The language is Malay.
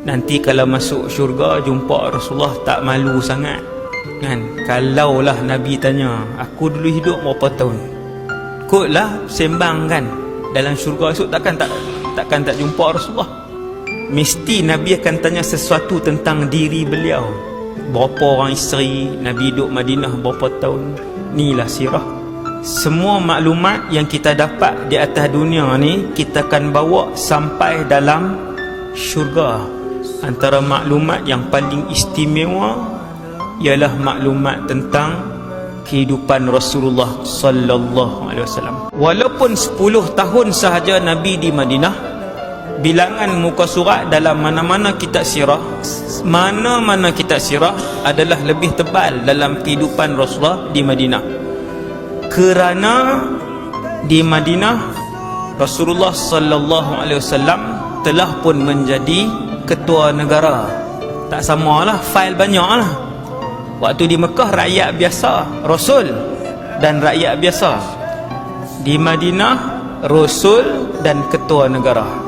nanti kalau masuk syurga jumpa Rasulullah tak malu sangat kan? Kalaulah Nabi tanya, aku dulu hidup berapa tahun, kotlah sembang kan, dalam syurga esok takkan tak jumpa Rasulullah. Mesti Nabi akan tanya sesuatu tentang diri beliau. Berapa orang isteri, Nabi hidup Madinah berapa tahun. Inilah sirah. Semua maklumat yang kita dapat di atas dunia ni, kita akan bawa sampai dalam syurga. Antara maklumat yang paling istimewa ialah maklumat tentang kehidupan Rasulullah sallallahu alaihi wasallam. Walaupun 10 tahun sahaja Nabi di Madinah, bilangan muka surat dalam mana-mana kitab sirah, mana-mana kitab sirah adalah lebih tebal dalam kehidupan Rasulullah di Madinah. Kerana di Madinah Rasulullah sallallahu alaihi wasallam telah pun menjadi ketua negara. Tak samalah, fail banyaklah. Waktu di Mekah rakyat biasa, Rasul dan rakyat biasa. Di Madinah Rasul dan ketua negara.